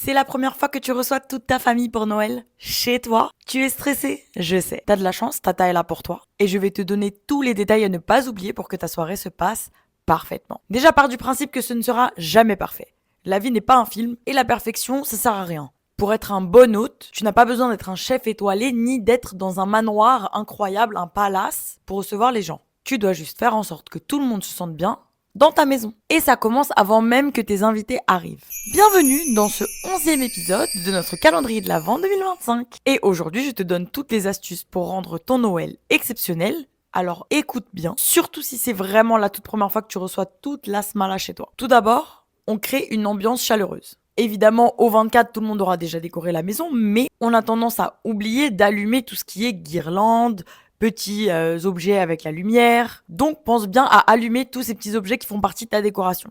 C'est la première fois que tu reçois toute ta famille pour Noël, chez toi. Tu es stressé? Je sais. T'as de la chance, Tata est là pour toi. Et je vais te donner tous les détails à ne pas oublier pour que ta soirée se passe parfaitement. Déjà, pars du principe que ce ne sera jamais parfait. La vie n'est pas un film et la perfection, ça sert à rien. Pour être un bon hôte, tu n'as pas besoin d'être un chef étoilé ni d'être dans un manoir incroyable, un palace, pour recevoir les gens. Tu dois juste faire en sorte que tout le monde se sente bien dans ta maison. Et ça commence avant même que tes invités arrivent. Bienvenue dans ce 11e épisode de notre calendrier de l'Avent 2025. Et aujourd'hui, je te donne toutes les astuces pour rendre ton Noël exceptionnel. Alors écoute bien, surtout si c'est vraiment la toute première fois que tu reçois toute la smala chez toi. Tout d'abord, on crée une ambiance chaleureuse. Évidemment, au 24, tout le monde aura déjà décoré la maison, mais on a tendance à oublier d'allumer tout ce qui est guirlande, petits objets avec la lumière. Donc pense bien à allumer tous ces petits objets qui font partie de ta décoration.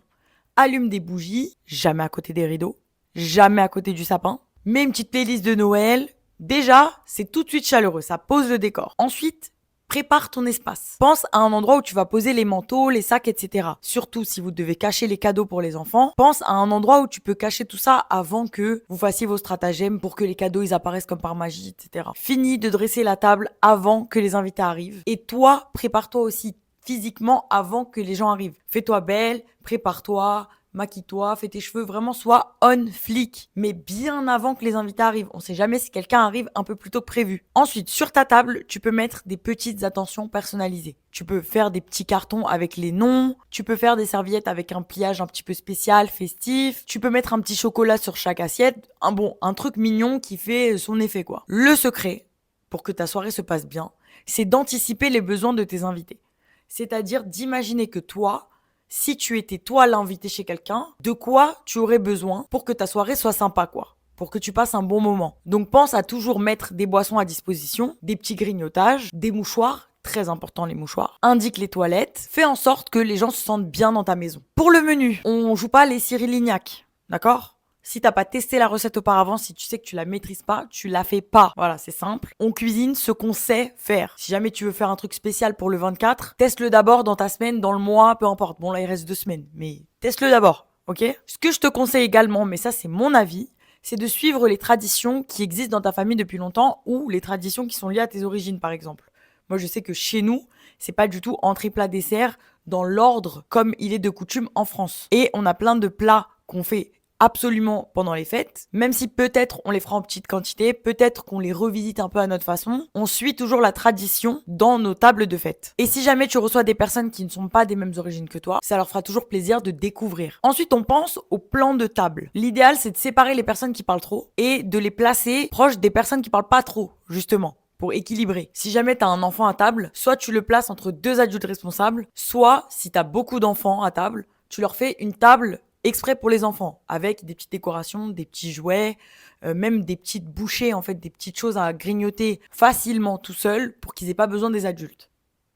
Allume des bougies, jamais à côté des rideaux, jamais à côté du sapin. Mets une petite playlist de Noël. Déjà, c'est tout de suite chaleureux, ça pose le décor. Ensuite, prépare ton espace. Pense à un endroit où tu vas poser les manteaux, les sacs, etc. Surtout si vous devez cacher les cadeaux pour les enfants, pense à un endroit où tu peux cacher tout ça avant que vous fassiez vos stratagèmes pour que les cadeaux ils apparaissent comme par magie, etc. Finis de dresser la table avant que les invités arrivent. Et toi, prépare-toi aussi physiquement avant que les gens arrivent. Fais-toi belle, prépare-toi, maquille-toi, fais tes cheveux, vraiment sois on flic, mais bien avant que les invités arrivent. On sait jamais si quelqu'un arrive un peu plus tôt que prévu. Ensuite, sur ta table, tu peux mettre des petites attentions personnalisées. Tu peux faire des petits cartons avec les noms, tu peux faire des serviettes avec un pliage un petit peu spécial, festif, tu peux mettre un petit chocolat sur chaque assiette, un truc mignon qui fait son effet quoi. Le secret, pour que ta soirée se passe bien, c'est d'anticiper les besoins de tes invités. C'est-à-dire d'imaginer que toi, si tu étais toi l'invité chez quelqu'un, de quoi tu aurais besoin pour que ta soirée soit sympa, quoi. Pour que tu passes un bon moment. Donc pense à toujours mettre des boissons à disposition, des petits grignotages, des mouchoirs, très important les mouchoirs, indique les toilettes, fais en sorte que les gens se sentent bien dans ta maison. Pour le menu, on joue pas les Cyril Lignac, d'accord ? Si t'as pas testé la recette auparavant, si tu sais que tu la maîtrises pas, tu la fais pas. Voilà, c'est simple. On cuisine ce qu'on sait faire. Si jamais tu veux faire un truc spécial pour le 24, teste-le d'abord dans ta semaine, dans le mois, peu importe. Bon, là, il reste 2 semaines, mais teste-le d'abord, ok ? Ce que je te conseille également, mais ça, c'est mon avis, c'est de suivre les traditions qui existent dans ta famille depuis longtemps ou les traditions qui sont liées à tes origines, par exemple. Moi, je sais que chez nous, c'est pas du tout entrée, plat, dessert dans l'ordre comme il est de coutume en France. Et on a plein de plats qu'on fait absolument pendant les fêtes, même si peut-être on les fera en petite quantité, peut-être qu'on les revisite un peu à notre façon, on suit toujours la tradition dans nos tables de fête. Et si jamais tu reçois des personnes qui ne sont pas des mêmes origines que toi, ça leur fera toujours plaisir de découvrir. Ensuite, on pense au plan de table. L'idéal, c'est de séparer les personnes qui parlent trop et de les placer proches des personnes qui parlent pas trop, justement. Pour équilibrer. Si jamais t'as un enfant à table, soit tu le places entre 2 adultes responsables, soit, si t'as beaucoup d'enfants à table, tu leur fais une table exprès pour les enfants, avec des petites décorations, des petits jouets, même des petites bouchées, en fait, des petites choses à grignoter facilement tout seul pour qu'ils aient pas besoin des adultes.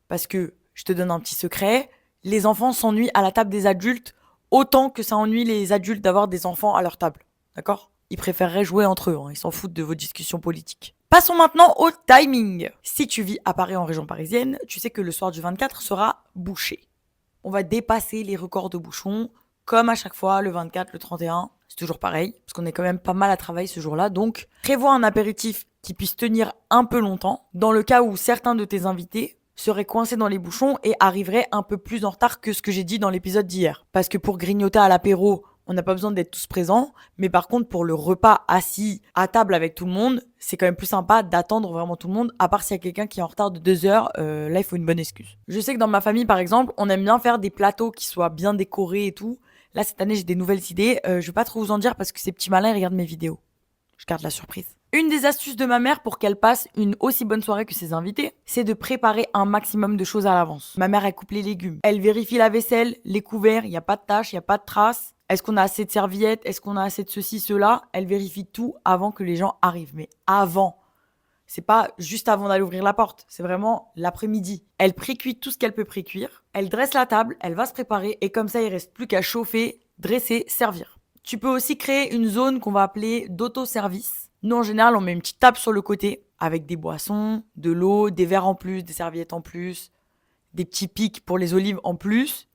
Parce que, je te donne un petit secret, les enfants s'ennuient à la table des adultes autant que ça ennuie les adultes d'avoir des enfants à leur table. D'accord ? Ils préféreraient jouer entre eux, ils s'en foutent de vos discussions politiques. Passons maintenant au timing. Si tu vis à Paris en région parisienne, tu sais que le soir du 24 sera bouché. On va dépasser les records de bouchons, comme à chaque fois, le 24, le 31, c'est toujours pareil, parce qu'on est quand même pas mal à travailler ce jour-là, donc prévois un apéritif qui puisse tenir un peu longtemps, dans le cas où certains de tes invités seraient coincés dans les bouchons et arriveraient un peu plus en retard que ce que j'ai dit dans l'épisode d'hier. Parce que pour grignoter à l'apéro, on n'a pas besoin d'être tous présents, mais par contre pour le repas assis à table avec tout le monde, c'est quand même plus sympa d'attendre vraiment tout le monde, à part s'il y a quelqu'un qui est en retard de 2 heures, là il faut une bonne excuse. Je sais que dans ma famille par exemple, on aime bien faire des plateaux qui soient bien décorés et tout. Là cette année j'ai des nouvelles idées, je vais pas trop vous en dire parce que ces petits malins ils regardent mes vidéos. Je garde la surprise. Une des astuces de ma mère pour qu'elle passe une aussi bonne soirée que ses invités, c'est de préparer un maximum de choses à l'avance. Ma mère, elle coupe les légumes. Elle vérifie la vaisselle, les couverts, il n'y a pas de taches, il n'y a pas de traces. Est-ce qu'on a assez de serviettes? Est-ce qu'on a assez de ceci, cela? Elle vérifie tout avant que les gens arrivent. Mais avant. C'est pas juste avant d'aller ouvrir la porte. C'est vraiment l'après-midi. Elle pré-cuit tout ce qu'elle peut pré-cuire. Elle dresse la table, elle va se préparer. Et comme ça, il reste plus qu'à chauffer, dresser, servir. Tu peux aussi créer une zone qu'on va appeler d'autoservice. Nous, en général, on met une petite table sur le côté avec des boissons, de l'eau, des verres en plus, des serviettes en plus, des petits pics pour les olives en plus.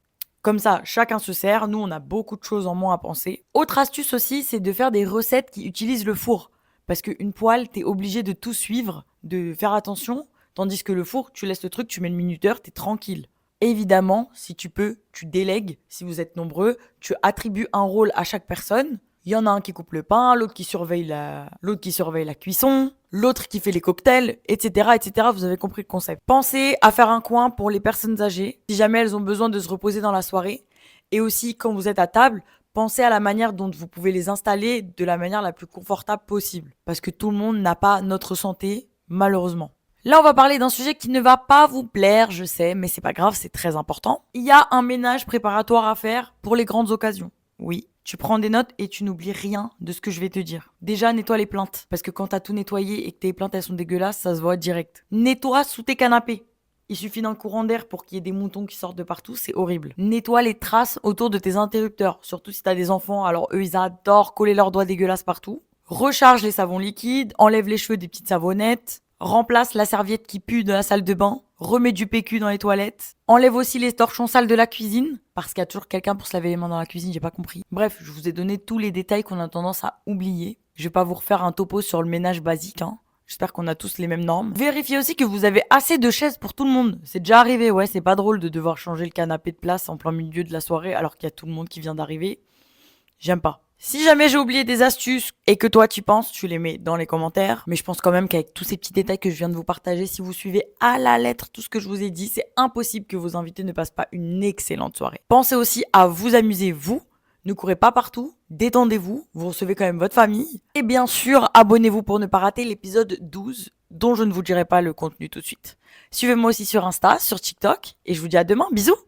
Comme ça, chacun se sert. Nous, on a beaucoup de choses en moins à penser. Autre astuce aussi, c'est de faire des recettes qui utilisent le four. Parce qu'une poêle, t'es obligé de tout suivre, de faire attention. Tandis que le four, tu laisses le truc, tu mets le minuteur, t'es tranquille. Évidemment, si tu peux, tu délègues. Si vous êtes nombreux, tu attribues un rôle à chaque personne. Il y en a un qui coupe le pain, l'autre qui surveille la cuisson, l'autre qui fait les cocktails, etc., etc. Vous avez compris le concept. Pensez à faire un coin pour les personnes âgées, si jamais elles ont besoin de se reposer dans la soirée. Et aussi, quand vous êtes à table, pensez à la manière dont vous pouvez les installer de la manière la plus confortable possible. Parce que tout le monde n'a pas notre santé, malheureusement. Là, on va parler d'un sujet qui ne va pas vous plaire, je sais, mais c'est pas grave, c'est très important. Il y a un ménage préparatoire à faire pour les grandes occasions. Oui, tu prends des notes et tu n'oublies rien de ce que je vais te dire. Déjà, nettoie les plantes. Parce que quand t'as tout nettoyé et que tes plantes elles sont dégueulasses, ça se voit direct. Nettoie sous tes canapés. Il suffit d'un courant d'air pour qu'il y ait des moutons qui sortent de partout, c'est horrible. Nettoie les traces autour de tes interrupteurs. Surtout si t'as des enfants, alors eux ils adorent coller leurs doigts dégueulasses partout. Recharge les savons liquides, enlève les cheveux des petites savonnettes. Remplace la serviette qui pue de la salle de bain, remets du PQ dans les toilettes, enlève aussi les torchons sales de la cuisine, parce qu'il y a toujours quelqu'un pour se laver les mains dans la cuisine, j'ai pas compris. Bref, je vous ai donné tous les détails qu'on a tendance à oublier. Je vais pas vous refaire un topo sur le ménage basique, hein. J'espère qu'on a tous les mêmes normes. Vérifiez aussi que vous avez assez de chaises pour tout le monde. C'est déjà arrivé, ouais, c'est pas drôle de devoir changer le canapé de place en plein milieu de la soirée alors qu'il y a tout le monde qui vient d'arriver. J'aime pas. Si jamais j'ai oublié des astuces et que toi tu penses, tu les mets dans les commentaires. Mais je pense quand même qu'avec tous ces petits détails que je viens de vous partager, si vous suivez à la lettre tout ce que je vous ai dit, c'est impossible que vos invités ne passent pas une excellente soirée. Pensez aussi à vous amuser vous. Ne courez pas partout, détendez-vous, vous recevez quand même votre famille. Et bien sûr, abonnez-vous pour ne pas rater l'épisode 12, dont je ne vous dirai pas le contenu tout de suite. Suivez-moi aussi sur Insta, sur TikTok, et je vous dis à demain, bisous!